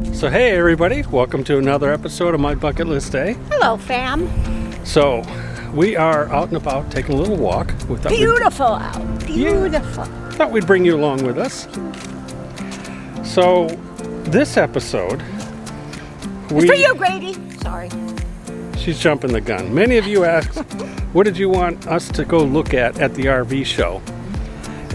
So hey everybody, welcome to another episode of My Bucket List Day. Hello, fam. So we are out and about taking a little walk. Beautiful out. Beautiful. Thought we'd bring you along with us. So this episode, It's for you, Grady. Sorry. She's jumping the gun. Many of you asked, what did you want us to go look at the RV show?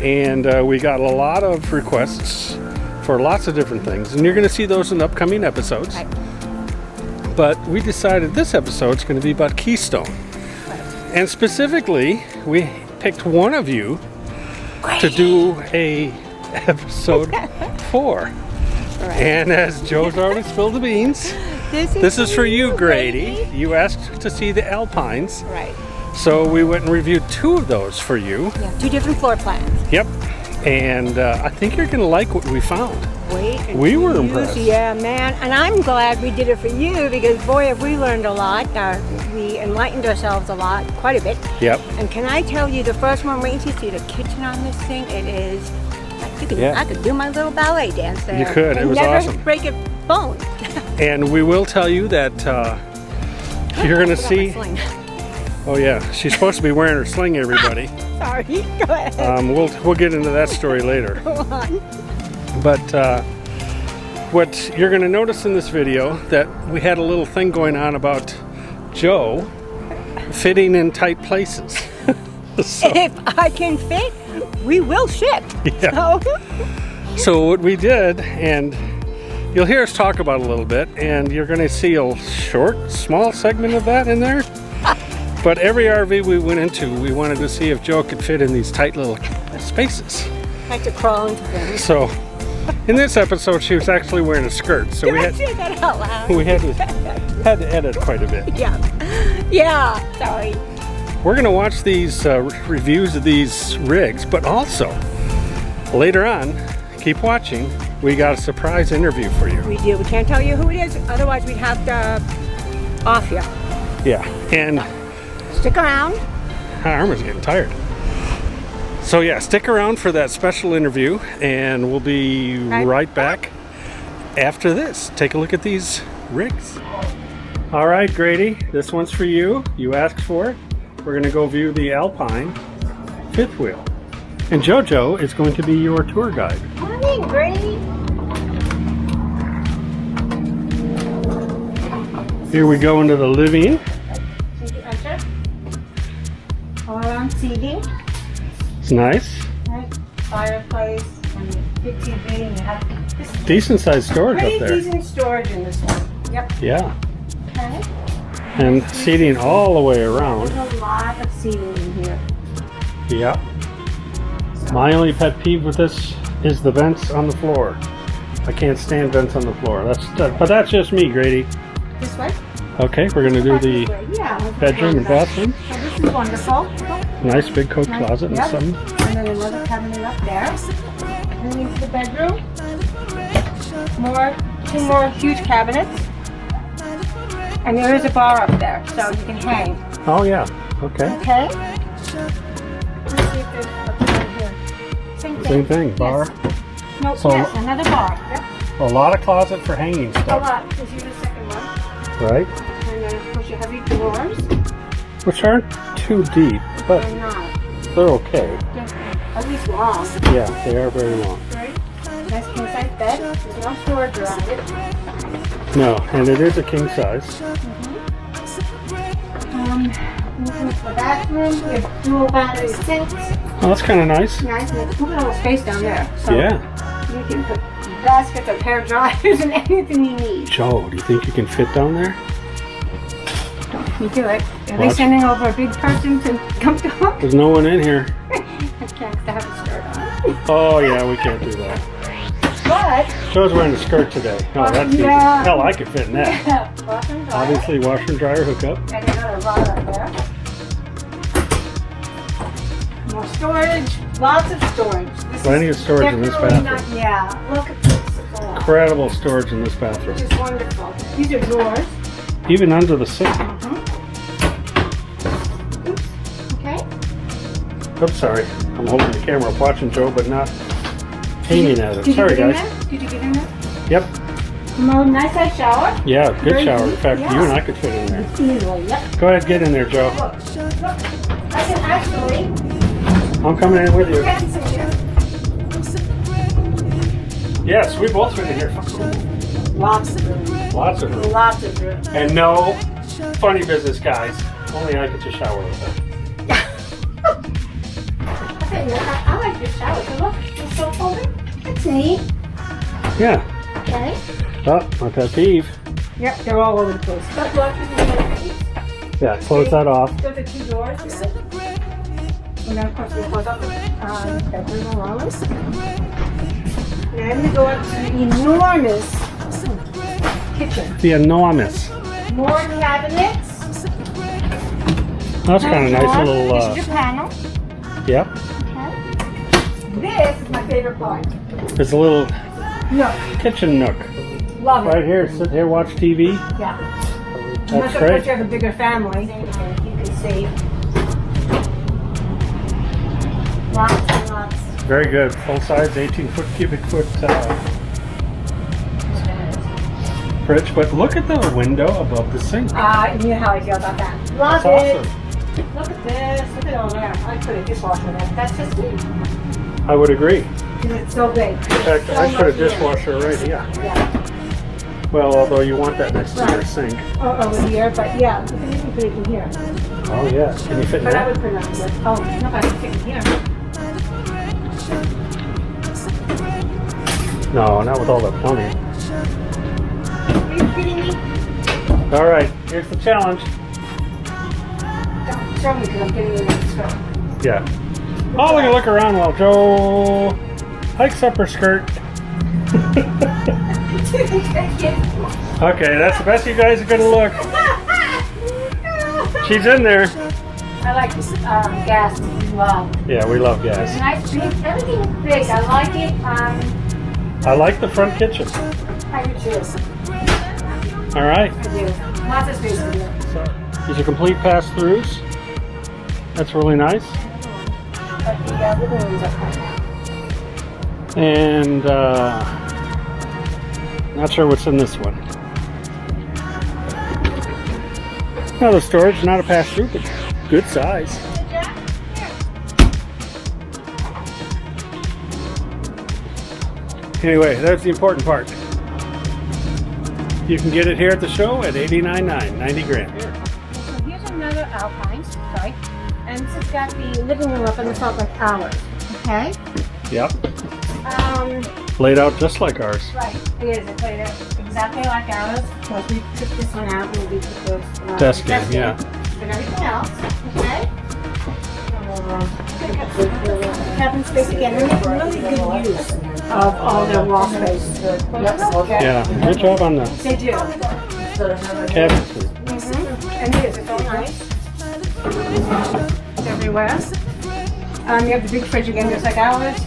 And we got a lot of requests for lots of different things. And you're going to see those in upcoming episodes. Right. But we decided this episode is going to be about KeyStone. Right. And specifically, we picked one of you Grady. to do a episode 4. Right. And as Joe's already spilled the beans, this is for you, Grady. You asked to see the Alpines. Right. So we went and reviewed 2 of those for you. Yeah, 2 different floor plans. Yep. And I think you're going to like what we found. We were impressed. Yeah, man. And I'm glad we did it for you because, boy, have we learned a lot. We enlightened ourselves a lot, quite a bit. Yep. And can I tell you, the first one, wait until you see the kitchen on this thing. It is, I could do my little ballet dance there. You could. It was never awesome. Break a bone. And we will tell you that you're going to see. Oh yeah, she's supposed to be wearing her sling, everybody. Sorry, go ahead. We'll get into that story later. Go on. But what you're going to notice in this video that we had a little thing going on about Joe fitting in tight places. So, if I can fit, we will ship. Yeah. So what we did, and you'll hear us talk about it a little bit, and you're going to see a short, small segment of that in there. But every RV we went into, we wanted to see if Joe could fit in these tight little spaces. I had to crawl into things. So, in this episode, she was actually wearing a skirt. So Did I say that out loud? we had to edit quite a bit. Yeah, sorry. We're going to watch these reviews of these rigs, but also, later on, keep watching, we got a surprise interview for you. We do. We can't tell you who it is, otherwise we'd have to off you. Yeah, and Stick around. my arm is getting tired. So yeah, stick around for that special interview, and we'll be right back after this. Take a look at these rigs. All right, Grady, this one's for you. You asked for it. We're going to go view the Alpine 5th wheel. And JoJo is going to be your tour guide. Come in, Grady. Here we go into the living. All around seating. It's nice. Right. Fireplace and big TV, and you have this Decent sized storage pretty up there. decent storage in this one. Yep. Yeah. Okay. And seating all the way around. There's a lot of seating in here. Yeah. My only pet peeve with this is the vents on the floor. I can't stand vents on the floor. But that's just me, Grady. This way? Okay, we're going to do the bedroom and bathroom. So this is wonderful. Nice big coat closet and Yep. something. And then another cabinet up there. And then into the bedroom. 2 more huge cabinets. And there is a bar up there, so you can hang. Oh yeah, okay. Okay? Let's see if there's what's in here. Same thing, bar. Yes. No, So- yes, another bar. Yep. A lot of closet for hanging A stuff, lot. This is the second one. right? And then of course you have your drawers. Which aren't too deep, but They're not. they're okay. They're at least long. Yeah, they are very long. Right? Nice king size bed. There's no storage around it. No, and it is a king size. Looking at the bathroom, you have dual battery sinks. Oh, that's kind of nice. Nice, and there's a little space down there. So Yeah. you can put baskets of hair dryers and anything you need. Joe, do you think you can fit down there? You do it. Are they Watch. sending over a big person to come to them? There's no one in here. I can't have a skirt on. Oh yeah, we can't do that. But, Joe's wearing a skirt today. Oh, that's good. Yeah. Hell, I could fit in that. wash and dry. Obviously, washer and dryer hookup. And another rod up there. More storage. Lots of storage. This Plenty is of storage in this definitely bathroom. Yeah, look at this. Oh, Incredible storage in this bathroom. which is wonderful. These are drawers. Even under the sink. Oops. Okay. Oops, sorry. I'm holding the camera up watching Joe, but not aiming at it. Did Sorry, you get in guys. there? Did you get in there? Yep. More nice size shower. Yeah, good Very shower. In deep, fact, yeah. you and I could fit in there. Easily, yep. Go ahead, get in there, Joe. Look, I can actually. I'm coming in with you. Yeah, sit here. Yes, we both fit in here. Lots of room. Lots of room. Lots of room. And no funny business, guys. Only I get to shower with them. I like your shower. So look, it's so folded. It's neat. Yeah. Okay. Oh, my pet peeve. Yep, they're all over the place. But look, Yeah, close that off. there's the 2 doors. And then of course we close up the bedroom allowance. Then we go up to the enormous kitchen. The enormous. More cabinets. That's kind of nice More. little. This is your panel. Yep. Okay. This is my favorite part. There's a little No, kitchen nook love it. right here. Sit here, watch TV. Yeah. That's Unless of great. course you have a bigger family, you can see lots and lots. Very good. Full size, 18 cubic foot fridge. But look at the window above the sink. You know how I feel about that. Love That's it. awesome. Look at this. Look at all that. I put a dishwasher in there. That's just me. I would agree. Because it's so big. In fact, I put a dishwasher right here. Yeah. Well, although you want that next to your sink. Over here, but yeah, you can even put it in here. Oh yeah. Can you fit in But I that? would put it on here. Oh, no, I can fit it here. No, not with all that plumbing. Are you kidding me? All right, here's the challenge. Don't show me because I'm getting in that skirt. Yeah. Oh, we can look around while Joe hikes up her skirt. Okay, that's the best you guys are gonna look. She's in there. I like this gas. Wow. Yeah, we love It's gas. nice, big. Everything is big. I like it. I like the front kitchen. I do too. All right. I do. Lots of space for you. So these are complete pass-throughs. That's really nice. But the living rooms are kind of. And not sure what's in this one. No, the storage, not a pass-through, but good size. Anyway, that's the important part. You can get it here at the show at $89.9, 90 grand. So here's another Alpine, right? And this has got the living room up in the front like ours. Okay? Yep. Um, Laid out just like ours. right. It is. It's laid out exactly like ours. Because we took this one out and we put the Desk in, yeah. But everything else, okay? Cabin space again. They're making really good use of all their wall space. Okay? Yeah, good job on the They do. cabinet suite. And it is. It's all nice. It's everywhere. You have the big fridge again, just like ours.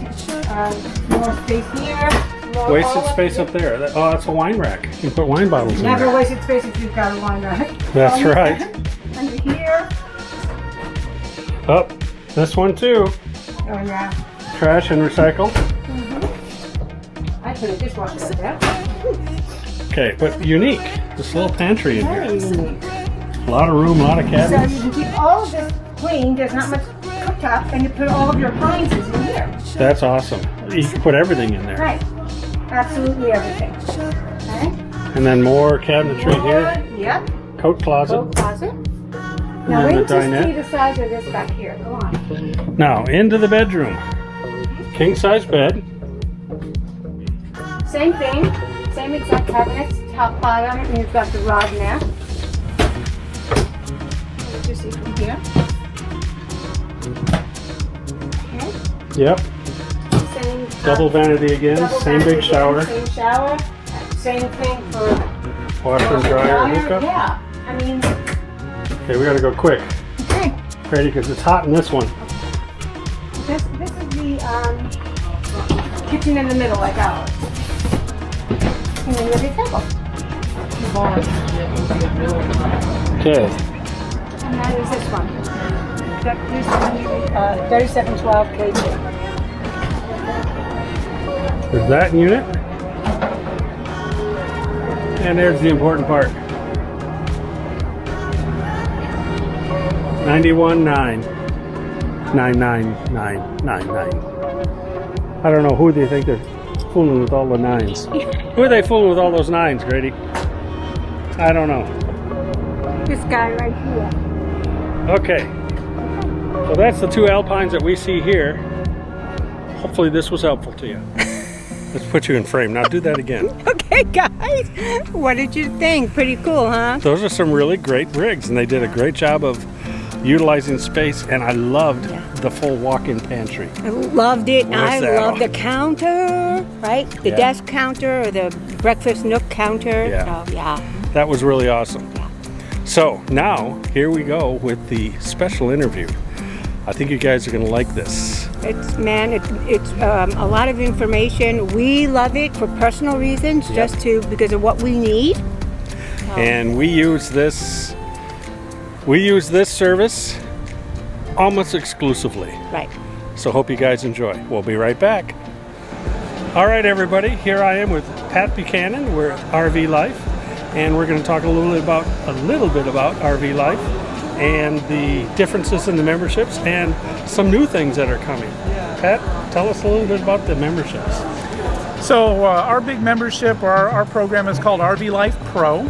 More space here. More Wasted all space up there. Oh, that's a wine rack. You can put wine bottles in Never there. wasted space if you've got a wine rack. That's right. Under here. Oh, this one too. Oh yeah. Trash and recycle. I put a dishwasher right there. Okay, but unique. This little pantry in Very here. unique. A lot of room, a lot of So cabinets. you can keep all of this clean. There's not much cooktop, and you put all of your appliances in here. That's awesome. You can put everything in there. Right. Absolutely everything. Okay. And then more cabinetry here. Yep. Coat closet. Coat closet. And Now then wait the to see dinette. the size of this back here. Go on. Now, into the bedroom. King size bed. Same thing. Same exact cabinets. Top, bottom, and you've got the rod there. What you see from here? Okay. Yep. Same. Double vanity again. double Same vanity big shower. again, Same shower. Same thing for Washer and dryer hookup. Yeah. I mean, Okay, we gotta go quick. okay. Ready, because it's hot in this one. This is the kitchen in the middle, like ours. And then there's a table. Okay. And that is this one. That is 3712 kg. Is that unit? And there's the important part. 91.99999. I don't know who they think they're fooling with all the nines. Who are they fooling with all those nines, Grady? I don't know. This guy right here. Okay. So that's the two Alpines that we see here. Hopefully this was helpful to you. Let's put you in frame. Now do that again. Okay, guys. What did you think? Pretty cool, huh? Those are some really great rigs, and they did a great job of utilizing space, and I loved the full walk-in pantry. I loved it. I loved the counter, right? The desk counter or the breakfast nook counter. Yeah. So, yeah. That was really awesome. So now, here we go with the special interview. I think you guys are going to like this. It's a lot of information. We love it for personal reasons, just because of what we need. And we use this service almost exclusively. Right. So hope you guys enjoy. We'll be right back. All right, everybody. Here I am with Pat Buchanan. We're at RV Life, and we're going to talk a little bit about RV Life and the differences in the memberships and some new things that are coming. Pat, tell us a little bit about the memberships. So our big membership, or our program, is called RV Life Pro.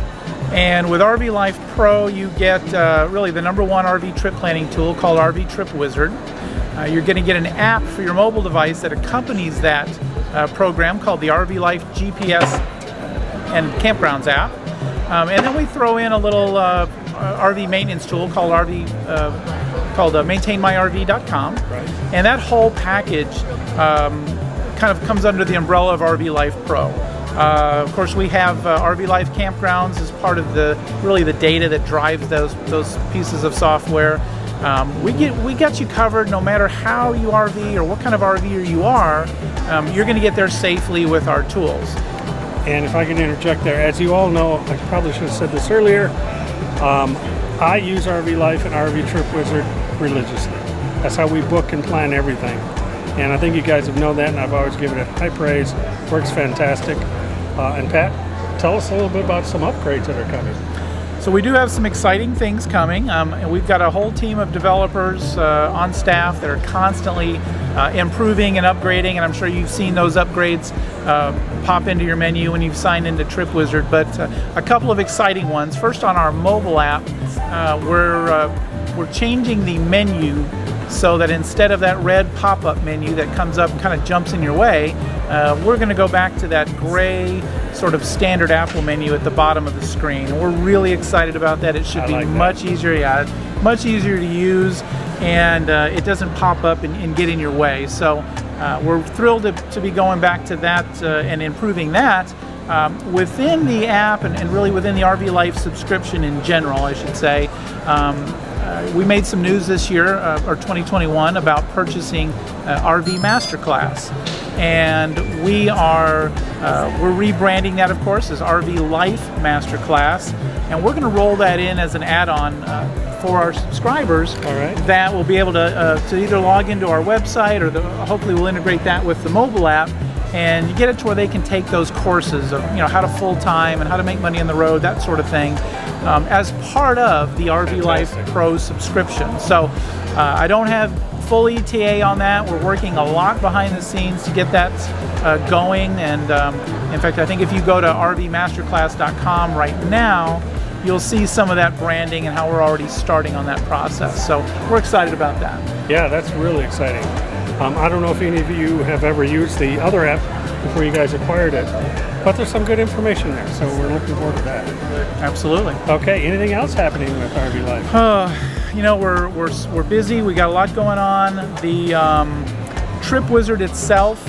And with RV Life Pro, you get really the #1 RV trip planning tool called RV Trip Wizard. You're going to get an app for your mobile device that accompanies that program called the RV Life GPS and Campgrounds app. And then we throw in a little RV maintenance tool called maintainmyrv.com. Right. And that whole package kind of comes under the umbrella of RV Life Pro. Of course, we have RV Life Campgrounds as part of the data that drives those pieces of software. We got you covered no matter how you RV or what kind of RVer you are. You're going to get there safely with our tools. And if I can interject there, as you all know, I probably should have said this earlier, I use RV Life and RV Trip Wizard religiously. That's how we book and plan everything. And I think you guys have known that, and I've always given it high praise. Works fantastic. And Pat, tell us a little bit about some upgrades that are coming. So we do have some exciting things coming. And we've got a whole team of developers on staff that are constantly improving and upgrading, and I'm sure you've seen those upgrades pop into your menu when you've signed into Trip Wizard. But a couple of exciting ones. First, on our mobile app, we're changing the menu so that instead of that red pop-up menu that comes up and kind of jumps in your way, we're going to go back to that gray sort of standard Apple menu at the bottom of the screen. We're really excited about that. It should be much easier, much easier to use, and it doesn't pop up and get in your way. So we're thrilled to be going back to that and improving that. Within the app and really within the RV Life subscription in general, I should say, we made some news this year, or 2021, about purchasing RV Masterclass, and we're rebranding that, of course, as RV Life Masterclass, and we're going to roll that in as an add-on for our subscribers. All right. That will be able to either log into our website, or hopefully we'll integrate that with the mobile app, and you get it to where they can take those courses of how to full-time and how to make money on the road, that sort of thing, as part of the RV Life Pro subscription. So I don't have full ETA on that. We're working a lot behind the scenes to get that going, and in fact, I think if you go to rvmasterclass.com right now, you'll see some of that branding and how we're already starting on that process. So we're excited about that. Yeah, that's really exciting. I don't know if any of you have ever used the other app before you guys acquired it, but there's some good information there, so we're looking forward to that. Absolutely. Okay, anything else happening with RV Life? We're busy. We got a lot going on. The Trip Wizard itself,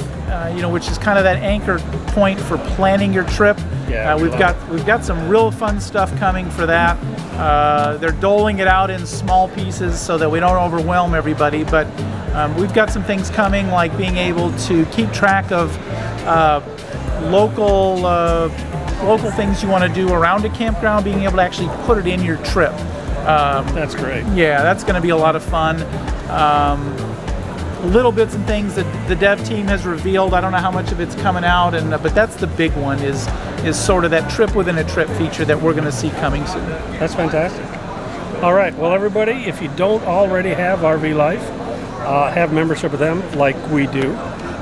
which is kind of that anchor point for planning your trip. Yeah, we've got some real fun stuff coming for that. They're doling it out in small pieces so that we don't overwhelm everybody, but we've got some things coming, like being able to keep track of local things you want to do around a campground, being able to actually put it in your trip. That's great. Yeah, that's going to be a lot of fun. Little bits and things that the dev team has revealed. I don't know how much of it's coming out, but that's the big one, is is sort of that trip within a trip feature that we're going to see coming soon. That's fantastic. All right, well, everybody, if you don't already have RV Life, have membership with them like we do,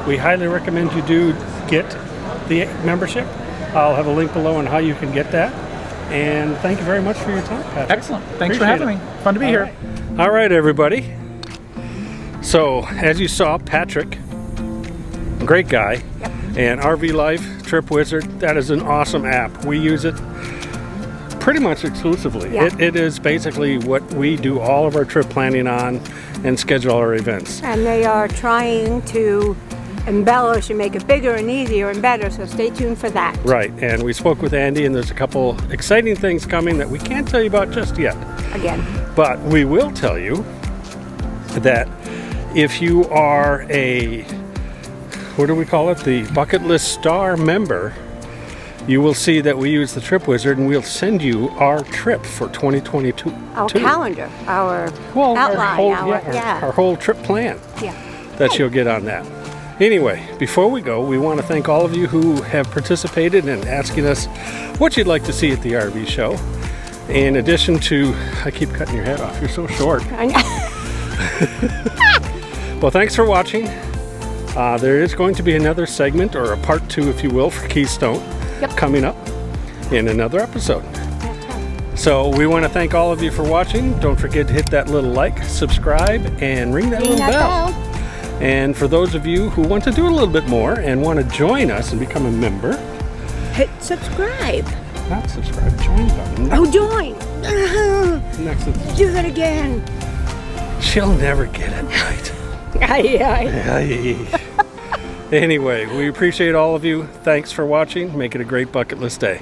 we highly recommend you do get the membership. I'll have a link below on how you can get that. And thank you very much for your time, Patrick. Excellent. Thanks for having me. Fun to be here. All right, everybody. So, as you saw, Patrick, great guy, and RV Life, Trip Wizard, that is an awesome app. We use it pretty much exclusively. Yeah. It is basically what we do all of our trip planning on and schedule our events. And they are trying to embellish and make it bigger and easier and better, so stay tuned for that. Right, and we spoke with Andy, and there's a couple exciting things coming that we can't tell you about just yet. Again. But we will tell you that if you are a, what do we call it, the Bucket List Star member, you will see that we use the Trip Wizard, and we'll send you our trip for 2022. Our calendar, our outline, our whole trip plan Yeah. that you'll get on that. Anyway, before we go, we want to thank all of you who have participated in asking us what you'd like to see at the RV show. In addition to, I keep cutting your head off, you're so short. I know. Well, thanks for watching. There is going to be another segment, or a part 2, if you will, for Keystone coming up in another episode. So we want to thank all of you for watching. Don't forget to hit that little like, subscribe, and ring that little bell. And for those of you who want to do a little bit more and want to join us and become a member, Hit subscribe. not subscribe, join button. Oh, join. Next to Do that again. She'll never get it right. Aye. Anyway, we appreciate all of you. Thanks for watching. Make it a great bucket list day.